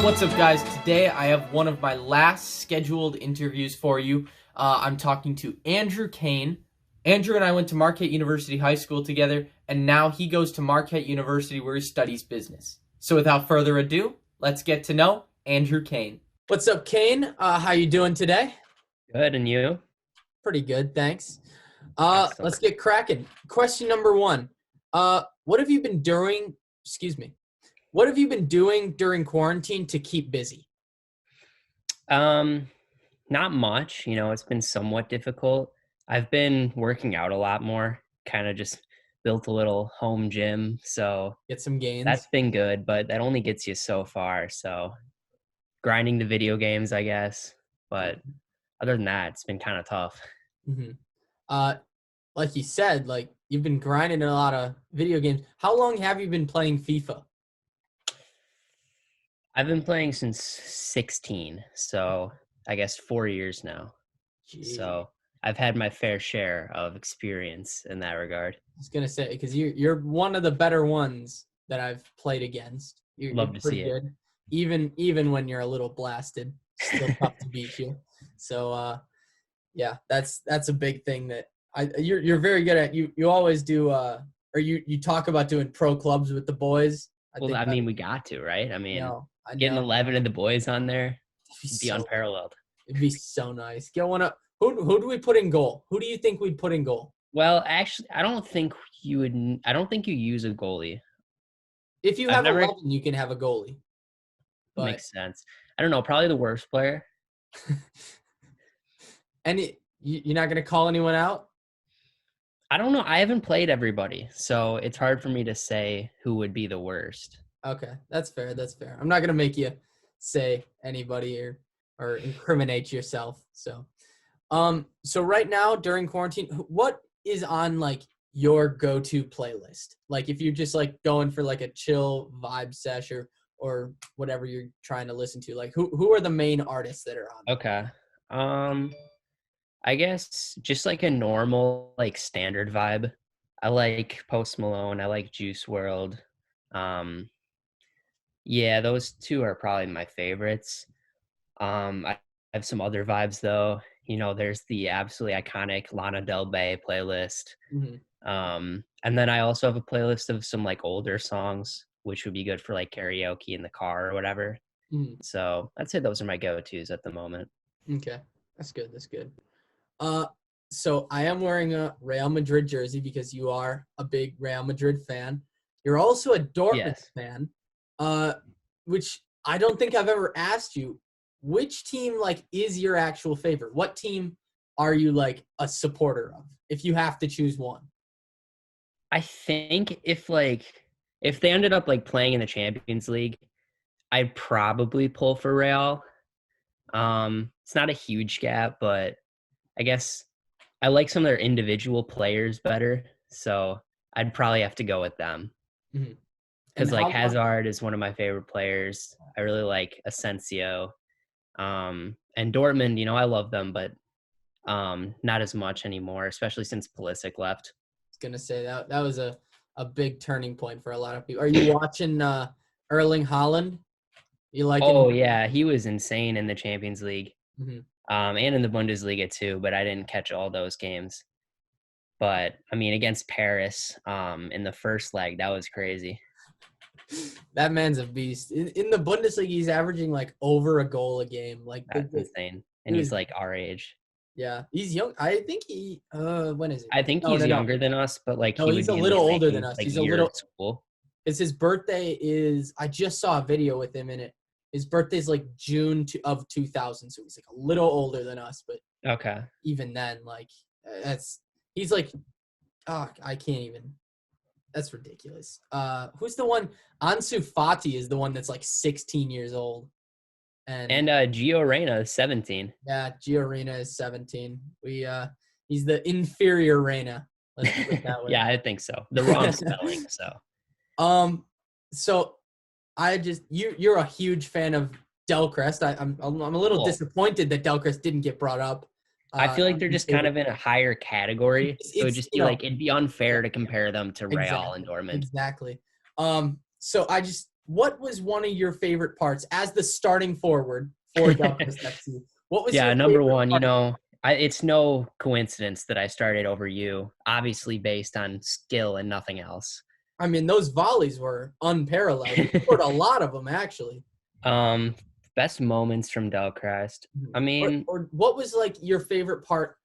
What's up, guys? Today I have one of my last scheduled interviews for you. I'm talking to Andrew Kane. Andrew and I went to Marquette University High School together, and now he goes to Marquette University where he studies business. So without further ado, let's get to know Andrew Kane. What's up, Kane? How you doing today? Good, and you? Pretty good, thanks. Excellent. Let's get cracking. Question number one. What have you been doing? What have you been doing during quarantine to keep busy? Not much. It's been somewhat difficult. I've been working out a lot more, kind of just built a little home gym. So Get some gains. that's been good, but that only gets you so far. So grinding the video games, I guess. But other than that, it's been kind of tough. Mm-hmm. Like you said, like you've been grinding a lot of video games. How long have you been playing FIFA? I've been playing since 16, so I guess 4 years now. Jeez. So I've had my fair share of experience in that regard. I was gonna say, because you're one of the better ones that I've played against. Love to see good. Even when you're a little blasted, still tough to beat you. So yeah, that's a big thing that you're very good at. You always do or you talk about doing pro clubs with the boys. I mean, we got to, right? I mean, getting know. 11 of the boys on there would be unparalleled. It'd be so nice. Get one up. Who do we put in goal? Who do you think we'd put in goal? Well, actually, I don't think you use a goalie. If you have 11, you can have a goalie. But makes sense. I don't know. Probably the worst player. And you're not going to call anyone out? I don't know. I haven't played everybody, so it's hard for me to say who would be the worst. Okay, that's fair. I'm not going to make you say anybody or incriminate yourself. So right now during quarantine, what is on like your go-to playlist? Like if you're just like going for like a chill vibe sesh or whatever you're trying to listen to, like who are the main artists that are on? Okay. I guess just like a normal, like standard vibe. I like Post Malone. I like Juice WRLD. Yeah, those two are probably my favorites. I have some other vibes though. There's the absolutely iconic Lana Del Rey playlist. Mm-hmm. And then I also have a playlist of some like older songs, which would be good for like karaoke in the car or whatever. Mm-hmm. So I'd say those are my go-tos at the moment. Okay, that's good. So I am wearing a Real Madrid jersey because you are a big Real Madrid fan. You're also a Dortmund fan, which I don't think I've ever asked you. Which team like is your actual favorite? What team are you like a supporter of? If you have to choose one. I think if they ended up like playing in the Champions League, I'd probably pull for Real. It's not a huge gap, but I guess I like some of their individual players better, so I'd probably have to go with them. Because like Hazard is one of my favorite players. I really like Asensio. And Dortmund, I love them, but not as much anymore, especially since Pulisic left. I was gonna say that was a big turning point for a lot of people. Are you watching Erling Haaland? You like? Oh yeah, he was insane in the Champions League. Mm-hmm. And in the Bundesliga too, but I didn't catch all those games. But I mean, against Paris, in the first leg, that was crazy. That man's a beast. In the Bundesliga, he's averaging like over a goal a game. Like that's insane. And he's like our age. Yeah, he's young. I think he. When is it? I think he's younger than us, but like he's a little older than us. Like he's a little. School. It's his birthday is. I just saw a video with him in it. His birthday's like June of 2000, so he's like a little older than us. But okay, even then, like he's like, oh, I can't even. That's ridiculous. Who's the one? Ansu Fati is the one that's like 16 years old. And Gio Reyna is 17. Yeah, Gio Reyna is 17. He's the inferior Reyna. Let's put it that way. Yeah, I think so. The wrong spelling. So I just you're a huge fan of Delcrest. I'm a little disappointed that Delcrest didn't get brought up. I feel like they're just kind of in a higher category. So it'd be unfair to compare them to Real and Dortmund. Exactly. So what was one of your favorite parts as the starting forward for Dallas FC? What was Yeah, your number favorite one, part? it's no coincidence that I started over you, obviously based on skill and nothing else. I mean, those volleys were unparalleled. You scored a lot of them, actually. um, Best moments from Delcrest. Mhm. I mean, Or what was like your favorite part?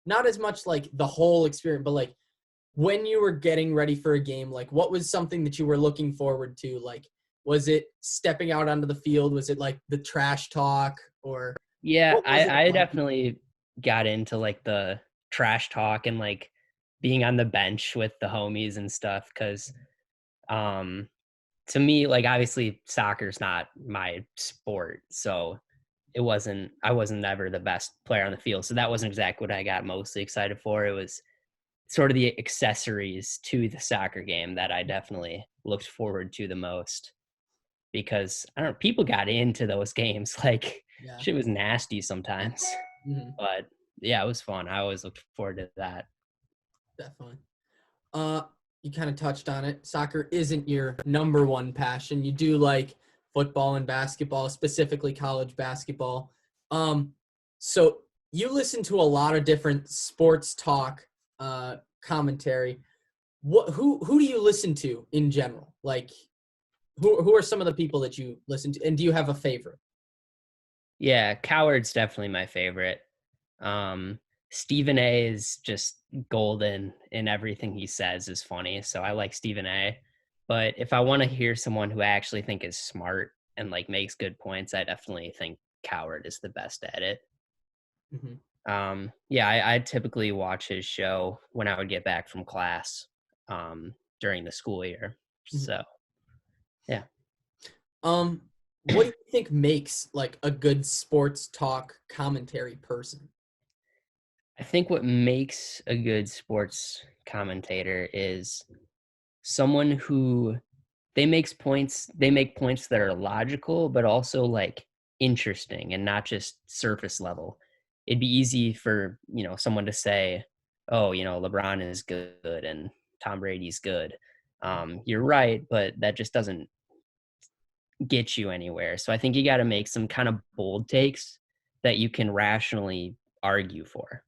Not as much like the whole experience, but like when you were getting ready for a game, like what was something that you were looking forward to? Like, was it stepping out onto the field? Was it like the trash talk, or yeah, what was it I about? definitely got into like the trash talk and like being on the bench with the homies and stuff because um to me, like obviously soccer's not my sport, so I wasn't ever the best player on the field. So that wasn't exactly what I got mostly excited for. It was sort of the accessories to the soccer game that I definitely looked forward to the most because I don't know, people got into those games. Like Yeah. shit was nasty sometimes. Mhm. But yeah, it was fun. I always looked forward to that. Definitely. Uh, you kind of touched on it. Soccer isn't your number one passion. You do like football and basketball, specifically college basketball. Um, so you listen to a lot of different sports talk commentary. Who do you listen to in general? Like who are some of the people that you listen to, and do you have a favorite? Yeah, Coward's definitely my favorite. Um, Stephen A is just golden in everything he says is funny. So I like Stephen A. But if I want to hear someone who I actually think is smart and like makes good points, I definitely think Coward is the best at it. Mm-hmm. Yeah, I typically watch his show when I would get back from class during the school year. Mm-hmm. So yeah. Um, what do you think makes like a good sports talk commentary person? I think what makes a good sports commentator is someone who they make points that are logical but also like interesting and not just surface level. It'd be easy for, someone to say, "Oh, LeBron is good and Tom Brady's good." You're right, but that just doesn't get you anywhere. So I think you got to make some kind of bold takes that you can rationally argue for.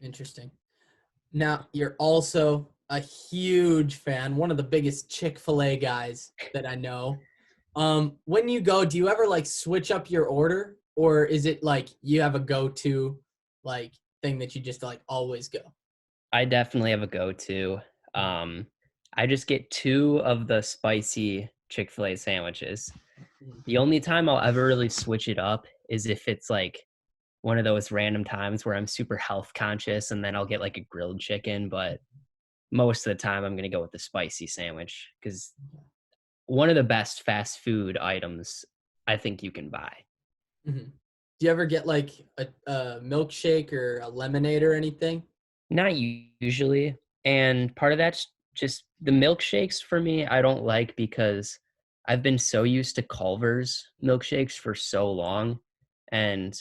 Interesting. Now, you're also a huge fan, one of the biggest Chick-fil-A guys that I know. When you go, do you ever like switch up your order, or is it like you have a go-to like thing that you just like always go? I definitely have a go-to. I just get 2 of the spicy Chick-fil-A sandwiches. Mhm. The only time I'll ever really switch it up is if it's like one of those random times where I'm super health conscious and then I'll get like a grilled chicken, but most of the time I'm going to go with the spicy sandwich cuz one of the best fast food items I think you can buy. Mhm. Do you ever get like a milkshake or a lemonade or anything? Not usually. And part of that's just the milkshakes for me, I don't like because I've been so used to Culvers milkshakes for so long. And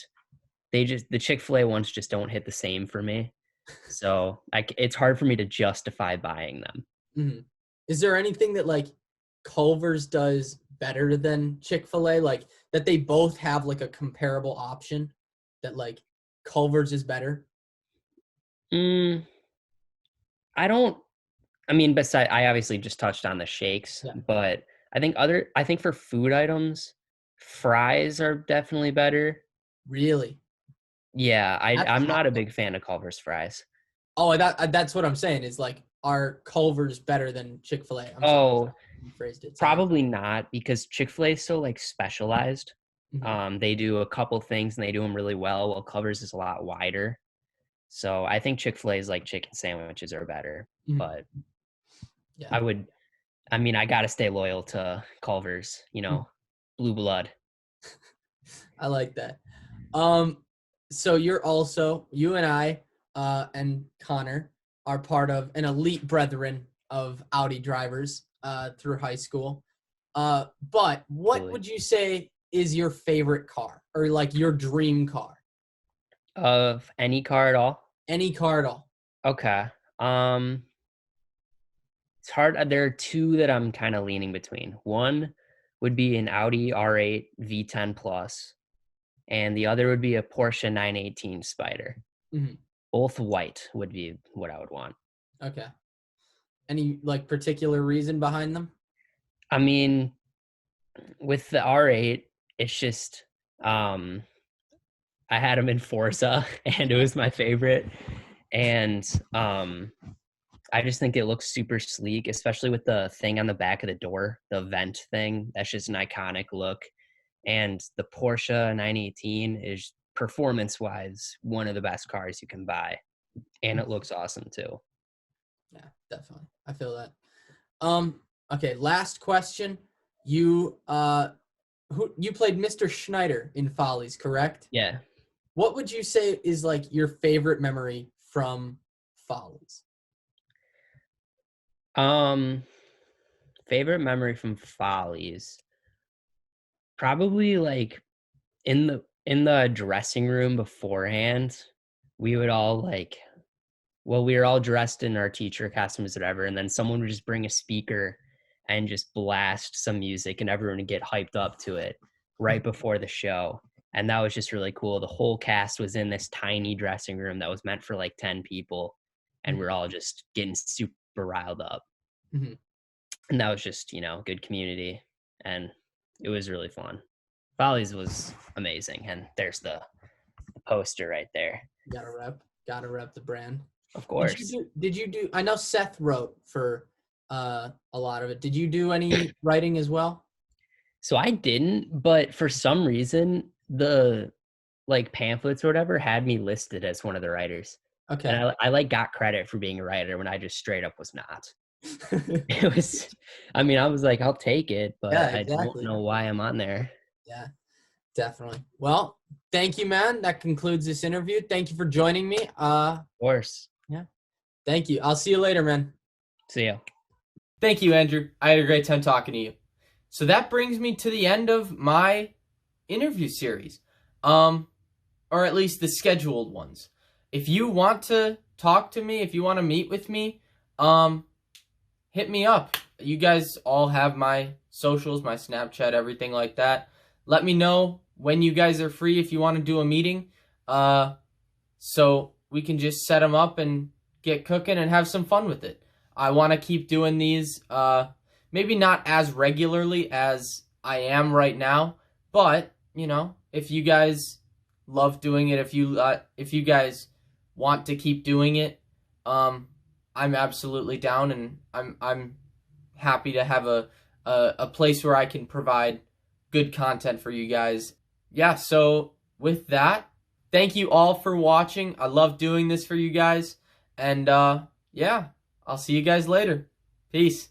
the Chick-fil-A ones just don't hit the same for me. So it's hard for me to justify buying them. Mhm. Is there anything that like Culver's does better than Chick-fil-A? Like that they both have like a comparable option that like Culver's is better? Mm, I don't, I mean, besides, I obviously just touched on the shakes, Yeah. but I think for food items, fries are definitely better. Really? Yeah, That's I'm hot. not a big fan of Culver's fries. Oh, that's what I'm saying is like are Culver's better than Chick-fil-A? I'm sorry. Oh, You phrased it. Sorry. probably not because Chick-fil-A is so like specialized. Mhm. They do a couple things and they do them really well, while Culver's is a lot wider. So I think Chick-fil-A's like chicken sandwiches are better, Mhm. but Yeah. I would, I mean, I gotta stay loyal to Culver's, Mhm. blue blood. I like that. Um, so you and I, and Connor are part of an elite brethren of Audi drivers, through high school. But what Absolutely. would you say is your favorite car or like your dream car? Of any car at all? Any car at all? Okay. Um, It's hard. There are two that I'm kind of leaning between. One would be an Audi R8 V10 Plus, and the other would be a Porsche 918 Spider. Hmm. Both white would be what I would want. Okay. Any like particular reason behind them? I mean, with the R8, it's just I had them in Forza and it was my favorite. And I just think it looks super sleek, especially with the thing on the back of the door, the vent thing. That's just an iconic look. And the Porsche 918 is performance-wise one of the best cars you can buy. And it looks awesome too. Yeah, definitely. I feel that. Okay, last question. You you played Mr. Schneider in Follies, correct? Yeah. What would you say is like your favorite memory from Follies? Favorite memory from Follies. Probably like in the dressing room beforehand, we would all like we were all dressed in our teacher costumes or whatever, and then someone would just bring a speaker and just blast some music and everyone would get hyped up to it right before the show. And that was just really cool. The whole cast was in this tiny dressing room that was meant for like 10 people, and we're all just getting super riled up. Mm-hmm. And that was just, good community, and it was really fun. Follies was amazing, and there's the poster right there. Gotta rep the brand. Of course. Did you do? I know Seth wrote for a lot of it. Did you do any writing as well? So I didn't, but for some reason the like pamphlets or whatever had me listed as one of the writers. Okay. And I like got credit for being a writer when I just straight up was not. It was, I mean, I was like, I'll take it, but Yeah, I exactly. don't know why I'm on there. Yeah, definitely. Well, thank you, man. That concludes this interview. Thank you for joining me. Of course. Yeah. Thank you. I'll see you later, man. See ya. Thank you, Andrew. I had a great time talking to you. So that brings me to the end of my interview series, or at least the scheduled ones. If you want to talk to me, if you want to meet with me, hit me up. You guys all have my socials, my Snapchat, everything like that. Let me know when you guys are free if you want to do a meeting, so we can just set them up and get cooking and have some fun with it. I want to keep doing these, maybe not as regularly as I am right now, but, if you guys love doing it, if you guys want to keep doing it, I'm absolutely down, and I'm happy to have a place where I can provide good content for you guys. Yeah, so with that, thank you all for watching. I love doing this for you guys, and yeah, I'll see you guys later. Peace.